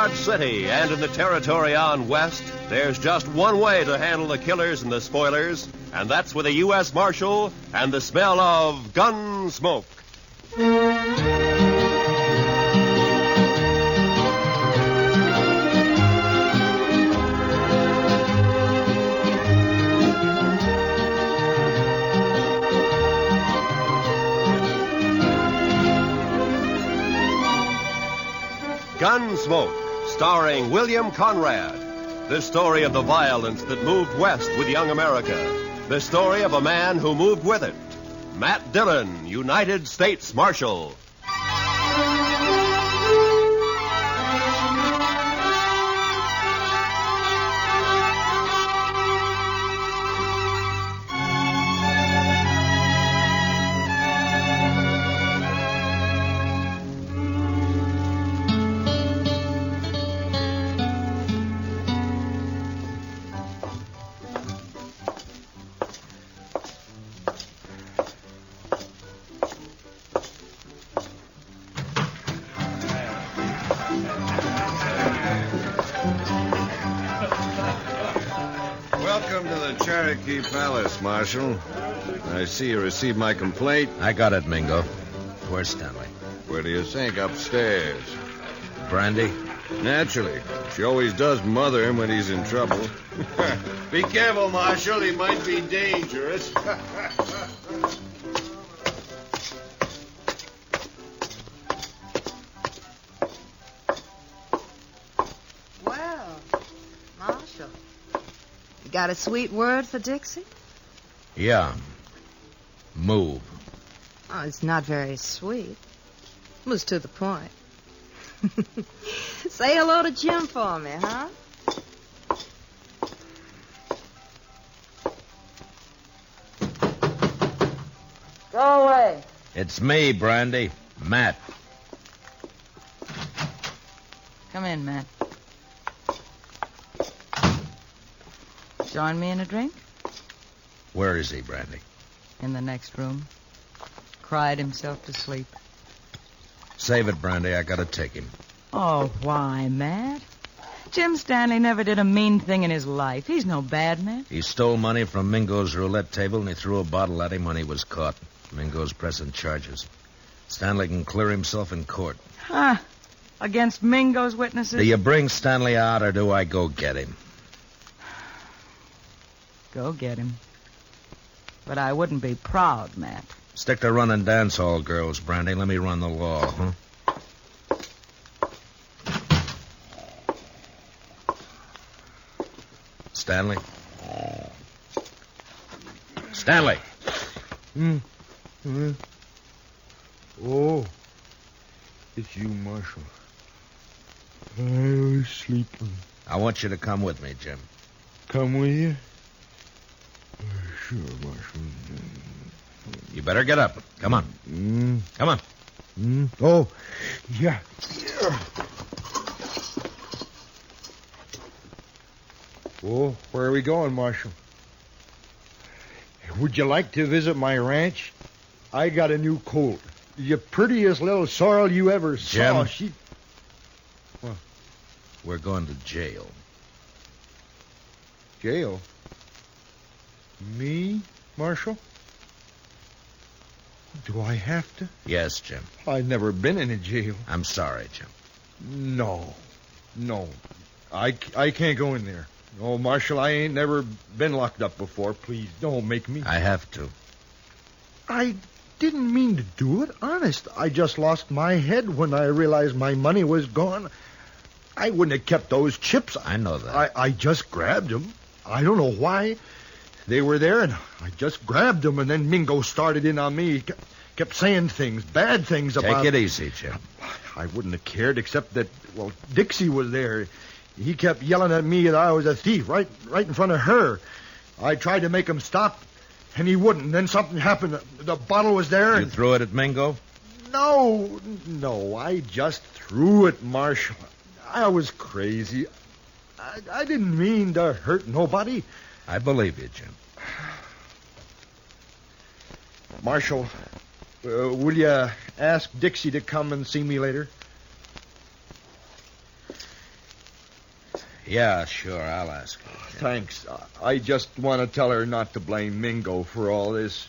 Dodge City and in the territory on west, there's just one way to handle the killers and the spoilers, and that's with a U.S. Marshal and the smell of gun smoke. Gunsmoke, starring William Conrad. The story of the violence that moved west with young America. The story of a man who moved with it. Matt Dillon, United States Marshal. Welcome to the Cherokee Palace, Marshal. I see you received my complaint. I got it, Mingo. Where's Stanley? Where do you think? Upstairs. Brandy? Naturally. She always does mother him when he's in trouble. Be careful, Marshal. He might be dangerous. Well, Marshal, you got a sweet word for Dixie? Yeah. Move. Oh, it's not very sweet. It was to the point. Say hello to Jim for me, huh? Go away. It's me, Brandy. Matt. Come in, Matt. Join me in a drink? Where is he, Brandy? In the next room. Cried himself to sleep. Save it, Brandy. I gotta take him. Oh, why, Matt? Jim Stanley never did a mean thing in his life. He's no bad man. He stole money from Mingo's roulette table, and he threw a bottle at him when he was caught. Mingo's pressing charges. Stanley can clear himself in court. Huh. Against Mingo's witnesses? Do you bring Stanley out, or do I go get him? Go get him. But I wouldn't be proud, Matt. Stick to running dance hall girls, Brandy. Let me run the law, huh? Stanley? Stanley! Oh, it's you, Marshal. I was sleeping. I want you to come with me, Jim. Come with you? Sure, Marshal. You better get up. Come on. Come on. Oh, yeah. Oh, where are we going, Marshal? Would you like to visit my ranch? I got a new colt. The prettiest little sorrel you ever saw. Jim. What? We're going to jail. Jail? Me, Marshal? Do I have to? Yes, Jim. I've never been in a jail. I'm sorry, Jim. No. I can't go in there. No, Marshal, I ain't never been locked up before. Please, don't make me. I have to. I didn't mean to do it. Honest. I just lost my head when I realized my money was gone. I wouldn't have kept those chips. I know that. I just grabbed them. I don't know why. They were there, and I just grabbed them, and then Mingo started in on me. He kept saying things, bad things about... Take it easy, Jim. I wouldn't have cared, except that, well, Dixie was there. He kept yelling at me that I was a thief right in front of her. I tried to make him stop, and he wouldn't. And then something happened. The bottle was there. You threw it at Mingo? No, I just threw it, Marshal. I was crazy. I didn't mean to hurt nobody. I believe you, Jim. Marshal, will you ask Dixie to come and see me later? Yeah, sure, I'll ask her. Thanks. I just want to tell her not to blame Mingo for all this.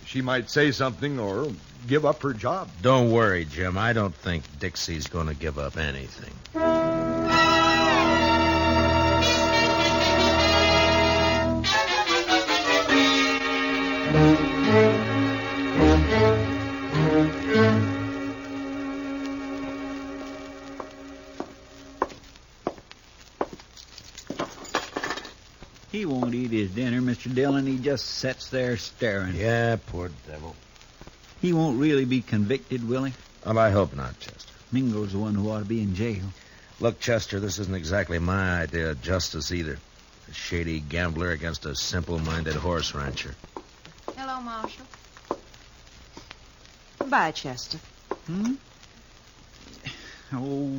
She might say something or give up her job. Don't worry, Jim. I don't think Dixie's going to give up anything. He won't eat his dinner, Mr. Dillon. He just sits there staring. Yeah, poor devil. He won't really be convicted, will he? Well, I hope not, Chester. Mingo's the one who ought to be in jail. Look, Chester, this isn't exactly my idea of justice either. A shady gambler against a simple-minded horse rancher. Hello, Marshal. Goodbye, Chester. Oh,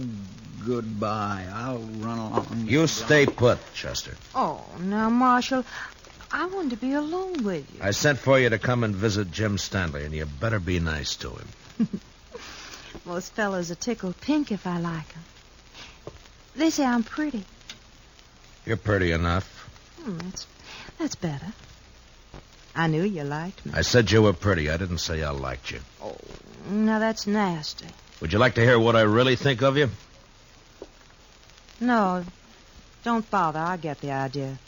goodbye. I'll run along. You stay put, Chester. Oh, now, Marshal, I want to be alone with you. I sent for you to come and visit Jim Stanley, and you better be nice to him. Most fellas are tickled pink if I like them. They say I'm pretty. You're pretty enough. That's better. I knew you liked me. I said you were pretty. I didn't say I liked you. Oh, now that's nasty. Would you like to hear what I really think of you? No, don't bother. I get the idea.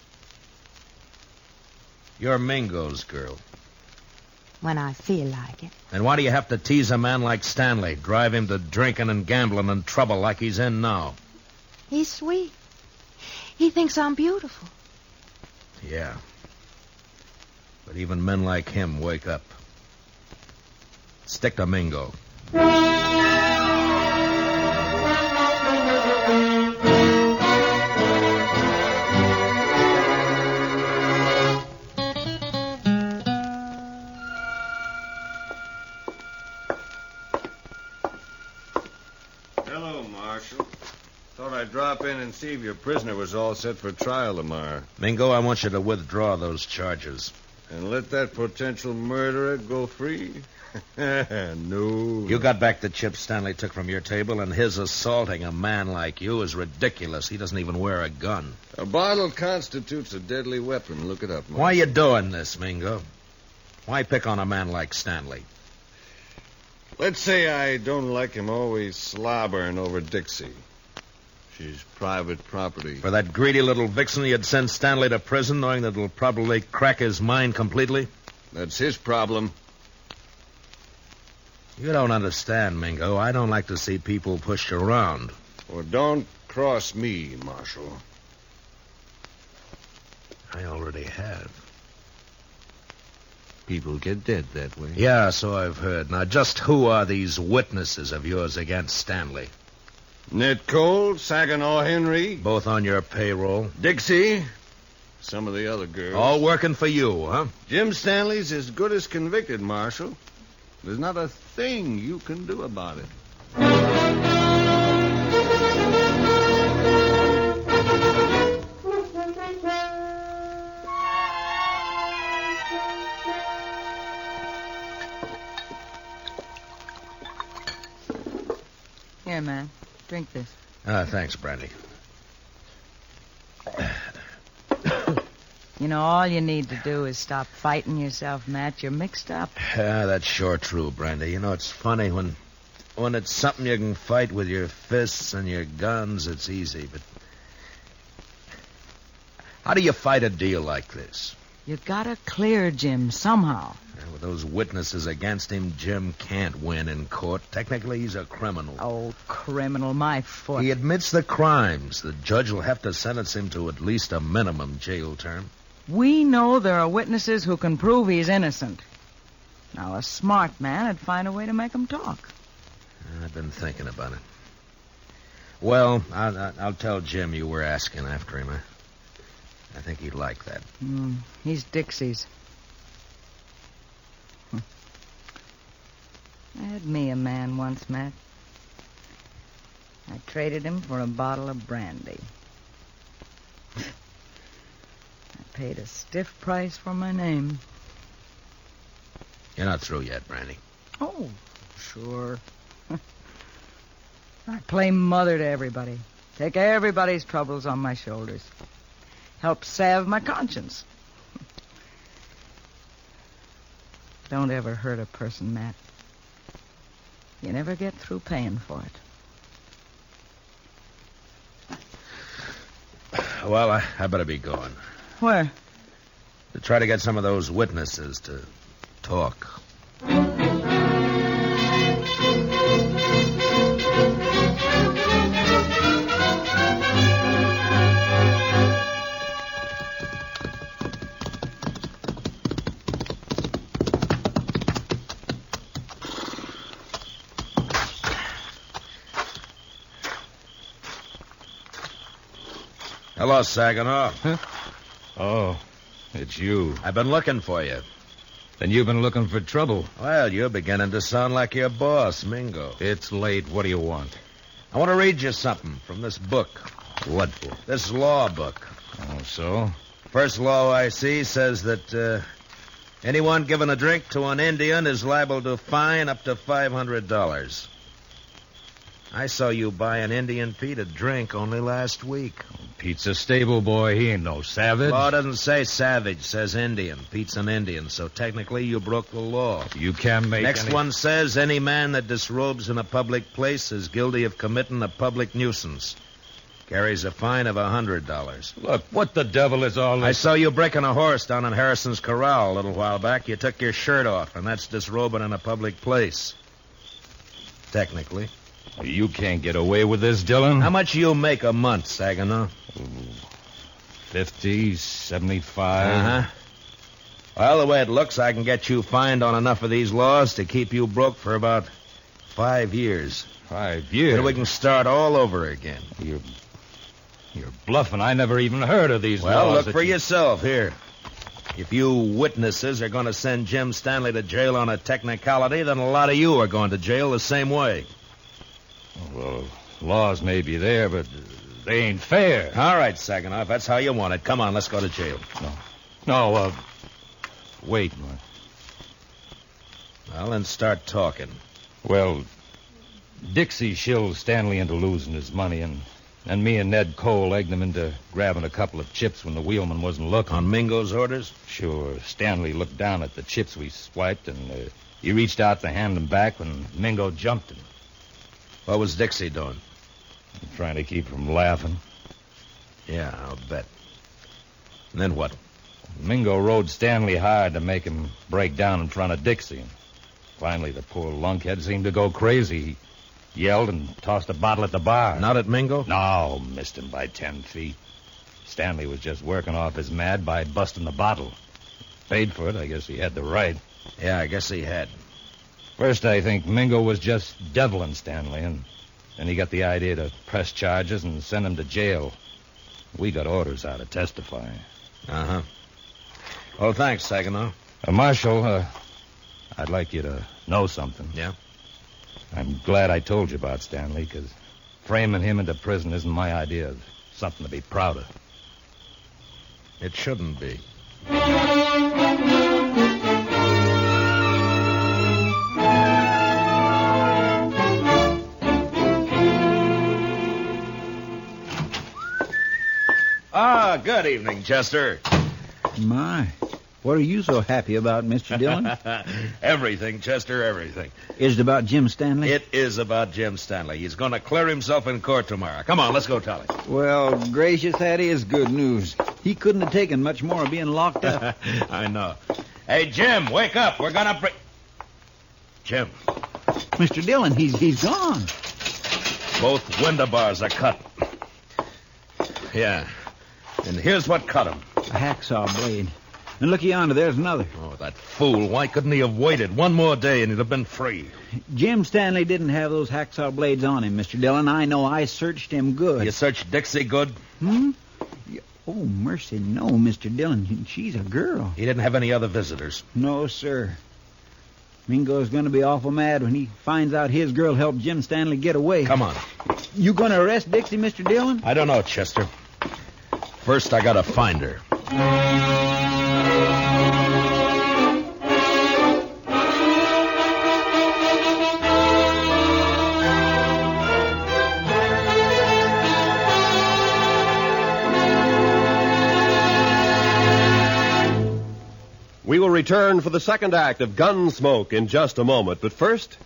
You're Mingo's girl. When I feel like it. And why do you have to tease a man like Stanley, drive him to drinking and gambling and trouble like he's in now? He's sweet. He thinks I'm beautiful. Yeah. But even men like him wake up. Stick to Mingo. Hello, Marshal. Thought I'd drop in and see if your prisoner was all set for trial tomorrow. Mingo, I want you to withdraw those charges. And let that potential murderer go free? No. You got back the chips Stanley took from your table, and his assaulting a man like you is ridiculous. He doesn't even wear a gun. A bottle constitutes a deadly weapon. Look it up, Marshal. Why you doing this, Mingo? Why pick on a man like Stanley? Let's say I don't like him always slobbering over Dixie. She's private property. For that greedy little vixen, you'd send Stanley to prison knowing that it'll probably crack his mind completely? That's his problem. You don't understand, Mingo. I don't like to see people pushed around. Well, don't cross me, Marshal. I already have. People get dead that way. Yeah, so I've heard. Now, just who are these witnesses of yours against Stanley? Ned Cole, Saginaw Henry. Both on your payroll? Dixie. Some of the other girls. All working for you, huh? Jim Stanley's as good as convicted, Marshal. There's not a thing you can do about it. Here, man. Drink this. Thanks, Brandy. You know, all you need to do is stop fighting yourself, Matt. You're mixed up. Yeah, that's sure true, Brandy. You know, it's funny when it's something you can fight with your fists and your guns, it's easy. But how do you fight a deal like this? You gotta clear Jim somehow. With those witnesses against him, Jim can't win in court. Technically, he's a criminal. Oh, criminal, my foot. He admits the crimes. The judge will have to sentence him to at least a minimum jail term. We know there are witnesses who can prove he's innocent. Now, a smart man would find a way to make him talk. I've been thinking about it. Well, I'll tell Jim you were asking after him. I think he'd like that. He's Dixie's. I had me a man once, Matt. I traded him for a bottle of brandy. I paid a stiff price for my name. You're not through yet, Brandy. Oh, sure. I play mother to everybody. Take everybody's troubles on my shoulders. Help salve my conscience. Don't ever hurt a person, Matt. You never get through paying for it. Well, I better be going. Where? To try to get some of those witnesses to talk. Hello, Saginaw. Huh? Oh, it's you. I've been looking for you. Then you've been looking for trouble. Well, you're beginning to sound like your boss, Mingo. It's late. What do you want? I want to read you something from this book. What for? This law book. Oh, so? First law I see says that anyone giving a drink to an Indian is liable to fine up to $500. I saw you buy an Indian Pete a drink only last week. Pete's a stable boy. He ain't no savage. Law doesn't say savage, says Indian. Pete's an Indian, so technically you broke the law. You can't make Next any... one says any man that disrobes in a public place is guilty of committing a public nuisance. Carries a fine of $100. Look, what the devil is all this? I saw you breaking a horse down in Harrison's Corral a little while back. You took your shirt off, and that's disrobing in a public place. Technically. You can't get away with this, Dillon. How much you make a month, Saginaw? 50, 75. Uh-huh. Well, the way it looks, I can get you fined on enough of these laws to keep you broke for about 5 years. 5 years? Then we can start all over again. You're bluffing. I never even heard of these laws. Well, look for yourself here. If you witnesses are going to send Jim Stanley to jail on a technicality, then a lot of you are going to jail the same way. Well, laws may be there, but they ain't fair. All right, Saginaw, if that's how you want it. Come on, let's go to jail. No, wait. Well, then start talking. Well, Dixie shilled Stanley into losing his money, and me and Ned Cole egged him into grabbing a couple of chips when the wheelman wasn't looking. On Mingo's orders? Sure. Stanley looked down at the chips we swiped, and he reached out to hand them back when Mingo jumped him. What was Dixie doing? Trying to keep from laughing. Yeah, I'll bet. And then what? Mingo rode Stanley hard to make him break down in front of Dixie. Finally, the poor lunkhead seemed to go crazy. He yelled and tossed a bottle at the bar. Not at Mingo? No, missed him by 10 feet. Stanley was just working off his mad by busting the bottle. Paid for it. I guess he had the right. Yeah, I guess he had. First, I think Mingo was just deviling Stanley, and then he got the idea to press charges and send him to jail. We got orders out to testify. Uh-huh. Well, thanks, Saginaw. Marshal, I'd like you to know something. Yeah? I'm glad I told you about Stanley, because framing him into prison isn't my idea of something to be proud of. It shouldn't be. Ah, good evening, Chester. My, what are you so happy about, Mr. Dillon? Everything, Chester, everything. Is it about Jim Stanley? It is about Jim Stanley. He's going to clear himself in court tomorrow. Come on, let's go tell him. Well, gracious, that is good news. He couldn't have taken much more of being locked up. I know. Hey, Jim, wake up. We're going to bring... Jim. Mr. Dillon, he's gone. Both window bars are cut. Yeah. And here's what cut him. A hacksaw blade. And look yonder, there's another. Oh, that fool. Why couldn't he have waited one more day and he'd have been free? Jim Stanley didn't have those hacksaw blades on him, Mr. Dillon. I know. I searched him good. You searched Dixie good? Hmm? Oh, mercy, no, Mr. Dillon. She's a girl. He didn't have any other visitors. No, sir. Mingo's going to be awful mad when he finds out his girl helped Jim Stanley get away. Come on. You going to arrest Dixie, Mr. Dillon? I don't know, Chester. First, I gotta find her. We will return for the second act of Gunsmoke in just a moment. But first,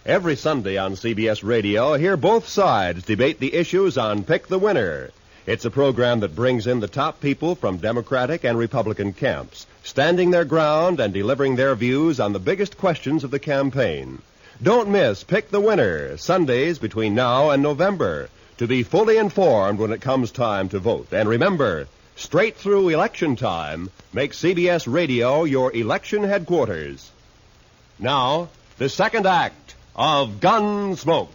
every Sunday on CBS Radio, hear both sides debate the issues on Pick the Winner. It's a program that brings in the top people from Democratic and Republican camps, standing their ground and delivering their views on the biggest questions of the campaign. Don't miss Pick the Winner, Sundays between now and November, to be fully informed when it comes time to vote. And remember, straight through election time, make CBS Radio your election headquarters. Now, the second act of Gunsmoke.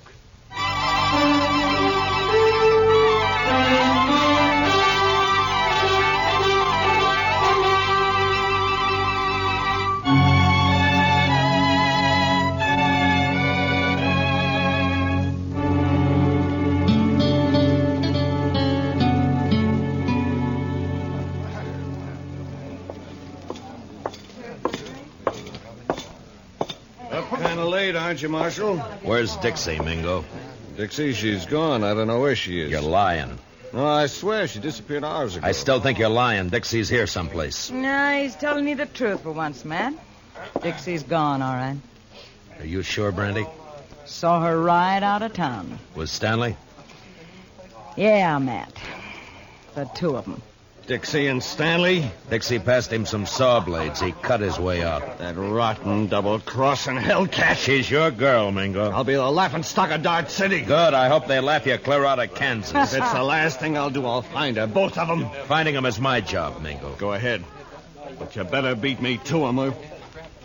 Kind of late, aren't you, Marshal? Where's Dixie, Mingo? Dixie, she's gone. I don't know where she is. You're lying. No, I swear she disappeared hours ago. I still think you're lying. Dixie's here someplace. No, he's telling you the truth for once, Matt. Dixie's gone, all right. Are you sure, Brandy? Saw her right out of town. Was Stanley? Yeah, Matt. The two of them. Dixie and Stanley? Dixie passed him some saw blades. He cut his way out. That rotten, double-crossing hellcat. She's your girl, Mingo. I'll be the laughingstock of Dart City. Good. I hope they laugh you clear out of Kansas. If it's the last thing I'll do, I'll find her. Both of them. Finding them is my job, Mingo. Go ahead. But you better beat me to them, or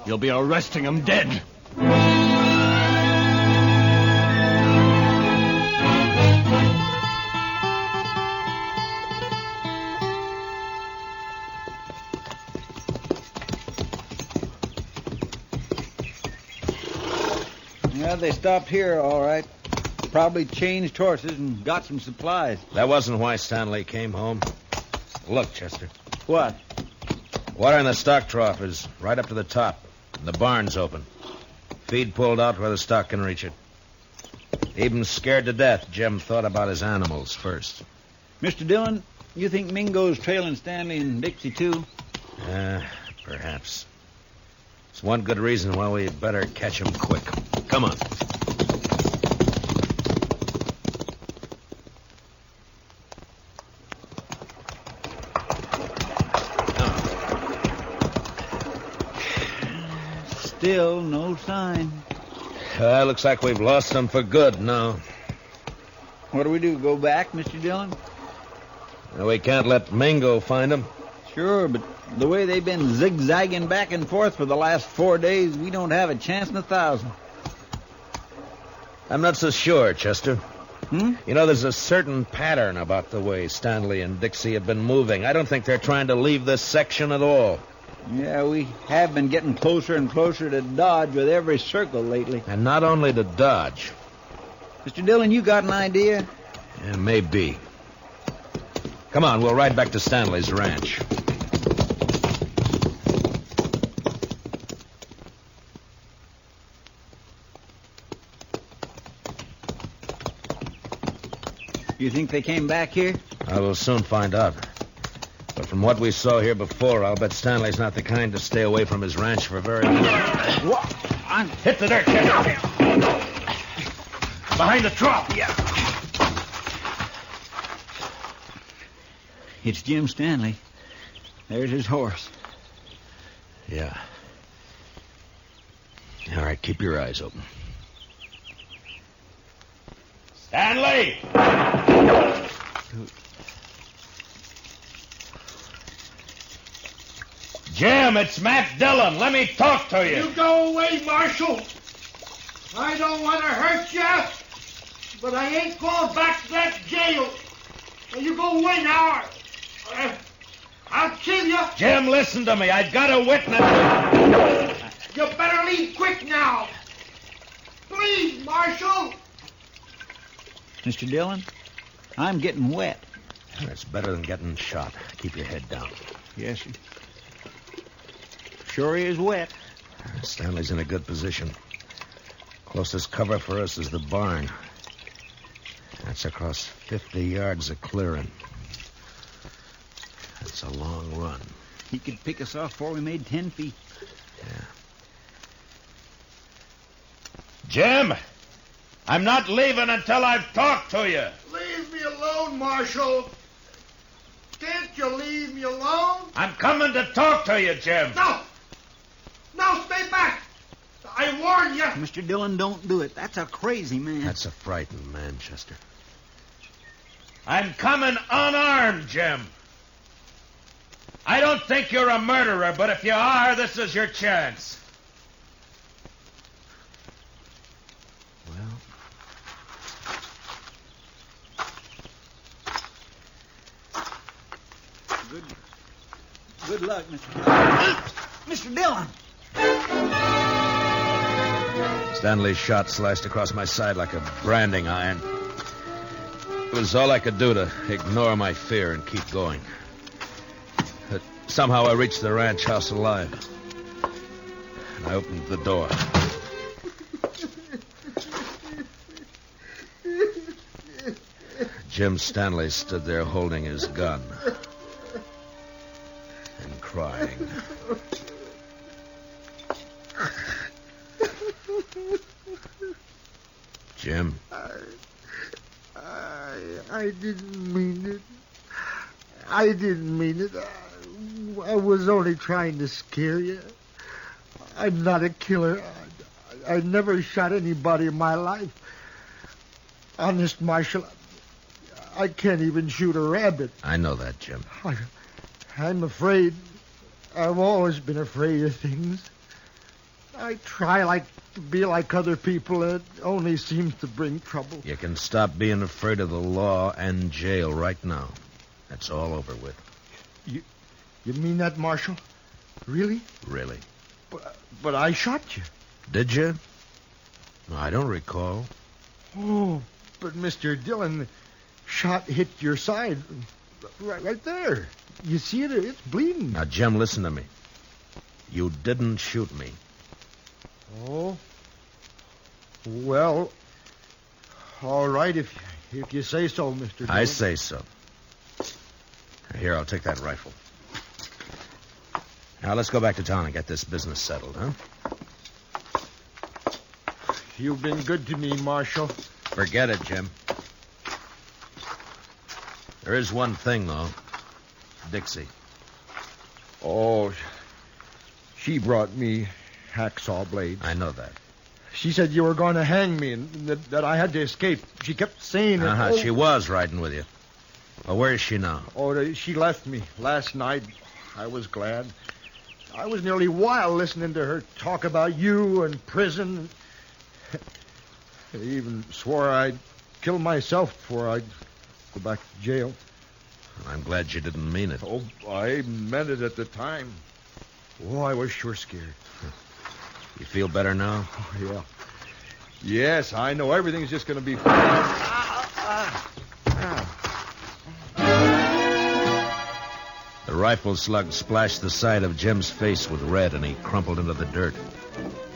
you'll be arresting them dead. Yeah, they stopped here, all right. Probably changed horses and got some supplies. That wasn't why Stanley came home. Look, Chester. What? Water in the stock trough is right up to the top. The barn's open. Feed pulled out where the stock can reach it. Even scared to death, Jim thought about his animals first. Mr. Dillon, you think Mingo's trailing Stanley and Dixie, too? Perhaps. It's one good reason why we'd better catch him quick. Come on. Still no sign. Looks like we've lost them for good now. What do we do, go back, Mr. Dillon? We can't let Mingo find them. Sure, but the way they've been zigzagging back and forth for the last 4 days, we don't have a chance in 1,000. I'm not so sure, Chester. Hmm? You know, there's a certain pattern about the way Stanley and Dixie have been moving. I don't think they're trying to leave this section at all. Yeah, we have been getting closer and closer to Dodge with every circle lately. And not only to Dodge. Mr. Dillon, you got an idea? Yeah, maybe. Come on, we'll ride back to Stanley's ranch. You think they came back here? I will soon find out. But from what we saw here before, I'll bet Stanley's not the kind to stay away from his ranch for very long. Hit the dirt, Chester. Behind the trough. Yeah. It's Jim Stanley. There's his horse. Yeah. All right, keep your eyes open. Stanley! Jim, it's Matt Dillon. Let me talk to you. You go away, Marshal. I don't want to hurt you, but I ain't going back to that jail. Now, you go away now. I'll kill you. Jim, listen to me. I've got a witness. You better leave quick now. Please, Marshal. Mr. Dillon, I'm getting wet. That's better than getting shot. Keep your head down. Yes, sir. Sure is wet. Stanley's in a good position. Closest cover for us is the barn. That's across 50 yards of clearing. That's a long run. He could pick us off before we made 10 feet. Yeah. Jim, I'm not leaving until I've talked to you. Leave me alone, Marshal. Can't you leave me alone? I'm coming to talk to you, Jim. No! No, stay back! I warn you! Mr. Dillon, don't do it. That's a crazy man. That's a frightened man, Chester. I'm coming unarmed, Jim. I don't think you're a murderer, but if you are, this is your chance. Well, Good luck, Mr. Dillon. Mr. Dillon! Stanley's shot sliced across my side like a branding iron. It was all I could do to ignore my fear and keep going. But somehow I reached the ranch house alive. And I opened the door. Jim Stanley stood there holding his gun and crying. Jim? I didn't mean it. I didn't mean it. I was only trying to scare you. I'm not a killer. I never shot anybody in my life. Honest, Marshal, I can't even shoot a rabbit. I know that, Jim. I'm afraid. I've always been afraid of things. I try to be like other people. It only seems to bring trouble. You can stop being afraid of the law and jail right now. That's all over with. You mean that, Marshal? Really? Really. But I shot you. Did you? I don't recall. Oh, but Mr. Dillon, shot hit your side. Right there. You see it? It's bleeding. Now, Jim, listen to me. You didn't shoot me. Oh? Well, all right, if you say so, Mr. Dillon. I say so. Here, I'll take that rifle. Now, let's go back to town and get this business settled, huh? You've been good to me, Marshal. Forget it, Jim. There is one thing, though. Dixie. Oh, she brought me hacksaw blades. I know that. She said you were going to hang me and that I had to escape. She kept saying it. Uh-huh. Oh, She was riding with you. Well, where is she now? Oh, she left me last night. I was glad. I was nearly wild listening to her talk about you and prison. I even swore I'd kill myself before I'd go back to jail. I'm glad you didn't mean it. Oh, I meant it at the time. Oh, I was sure scared. You feel better now? Oh, yeah. Yes, I know everything's just going to be fine. The rifle slug splashed the side of Jim's face with red, and he crumpled into the dirt.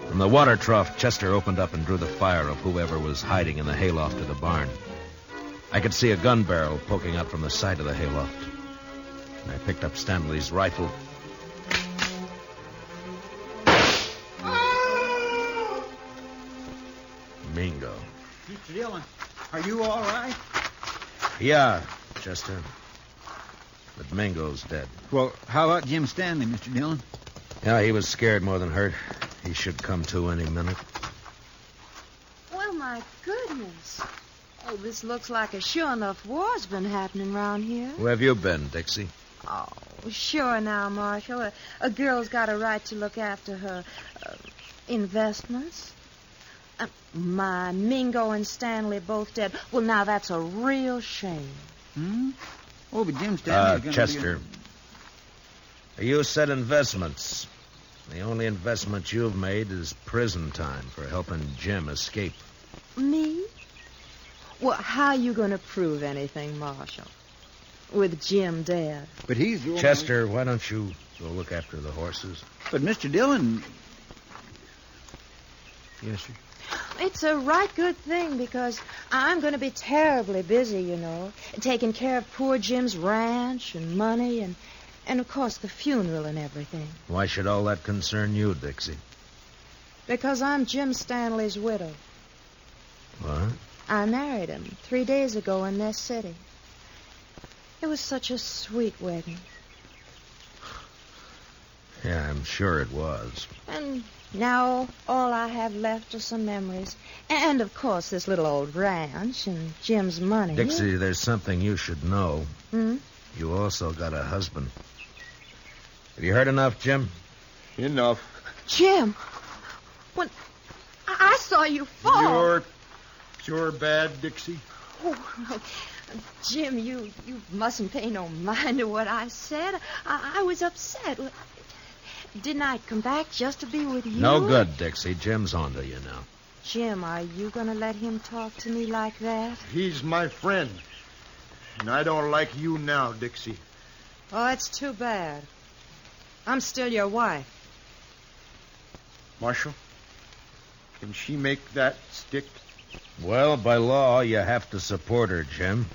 From the water trough, Chester opened up and drew the fire of whoever was hiding in the hayloft of the barn. I could see a gun barrel poking out from the side of the hayloft. And I picked up Stanley's rifle. Mingo. Mr. Dillon, are you all right? Yeah, Chester. But Mingo's dead. Well, how about Jim Stanley, Mr. Dillon? Yeah, he was scared more than hurt. He should come to any minute. Well, my goodness. Oh, this looks like a sure enough war's been happening around here. Where have you been, Dixie? Oh, sure now, Marshal. A girl's got a right to look after her investments. My Mingo and Stanley both dead. Well, now that's a real shame. Hmm? Oh, but Jim Stanley's going to Chester. You said investments. The only investment you've made is prison time for helping Jim escape. Me? Well, how you going to prove anything, Marshal? With Jim dead. But he's... Chester, why don't you go look after the horses? But Mr. Dillon... Yes, sir. It's a right good thing because I'm going to be terribly busy, you know, taking care of poor Jim's ranch and money and And, of course, the funeral and everything. Why should all that concern you, Dixie? Because I'm Jim Stanley's widow. What? I married him 3 days ago in this city. It was such a sweet wedding. Yeah, I'm sure it was. And now all I have left are some memories. And, of course, this little old ranch and Jim's money. Dixie, there's something you should know. Hmm? You also got a husband. Have you heard enough, Jim? Enough. Jim! When I saw you fall... You're sure bad, Dixie? Oh, Jim, you mustn't pay no mind to what I said. I was upset. Didn't I come back just to be with you? No good, Dixie. Jim's on to you now. Jim, are you going to let him talk to me like that? He's my friend. And I don't like you now, Dixie. Oh, it's too bad. I'm still your wife. Marshal, can she make that stick? Well, by law, you have to support her, Jim.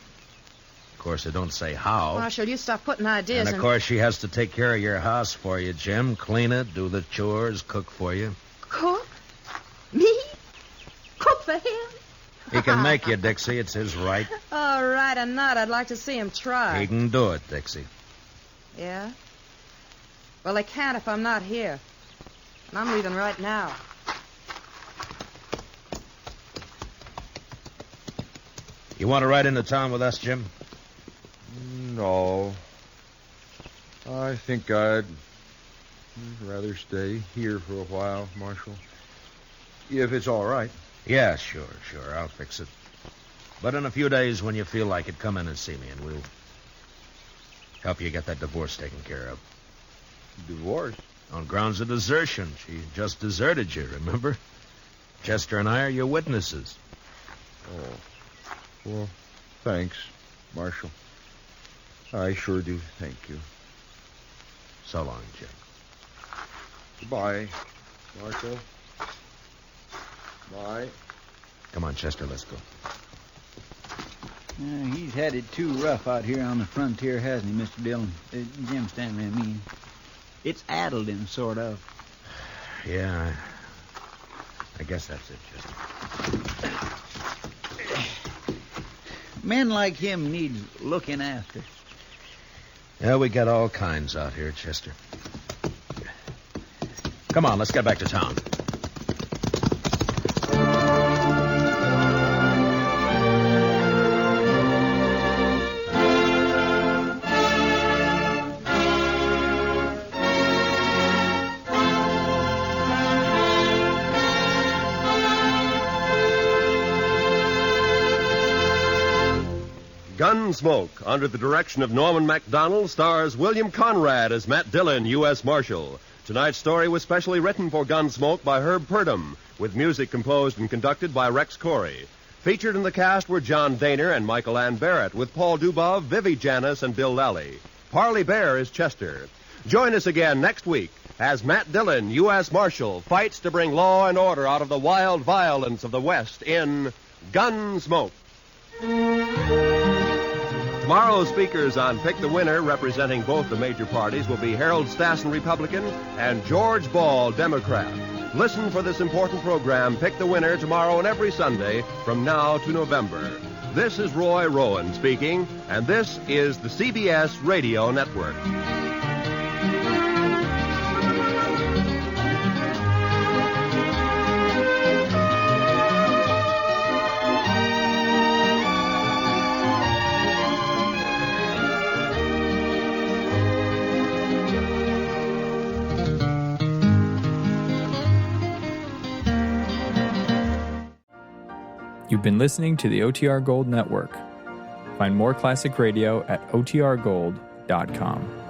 Of course, it don't say how. Marshal, you stop putting ideas And, of course, she has to take care of your house for you, Jim. Clean it, do the chores, cook for you. Cook? Me? Cook for him? He can make you, Dixie. It's his right. All right, or not. I'd like to see him try. He can do it, Dixie. Yeah? Well, they can't if I'm not here. And I'm leaving right now. You want to ride into town with us, Jim? No. I think I'd rather stay here for a while, Marshal. If it's all right. Yeah, sure. I'll fix it. But in a few days, when you feel like it, come in and see me, and we'll help you get that divorce taken care of. Divorce? On grounds of desertion. She just deserted you, remember? Chester and I are your witnesses. Oh. Well, thanks, Marshal. I sure do thank you. So long, Jim. Goodbye, Marshal. Bye. Come on, Chester, let's go. He's had it too rough out here on the frontier, hasn't he, Mr. Dillon? Jim Stanley, I mean. It's addled him, sort of. Yeah, I guess that's it, Chester. Men like him need looking after. Yeah, we got all kinds out here, Chester. Come on, let's get back to town. Gunsmoke, under the direction of Norman MacDonald, stars William Conrad as Matt Dillon, U.S. Marshal. Tonight's story was specially written for Gunsmoke by Herb Purdom, with music composed and conducted by Rex Corey. Featured in the cast were John Daner and Michael Ann Barrett, with Paul Dubov, Vivi Janis, and Bill Lally. Parley Bear is Chester. Join us again next week as Matt Dillon, U.S. Marshal, fights to bring law and order out of the wild violence of the West in Gunsmoke. Tomorrow's speakers on Pick the Winner, representing both the major parties, will be Harold Stassen, Republican, and George Ball, Democrat. Listen for this important program, Pick the Winner, tomorrow and every Sunday from now to November. This is Roy Rowan speaking, and this is the CBS Radio Network. You've been listening to the OTR Gold Network. Find more classic radio at otrgold.com.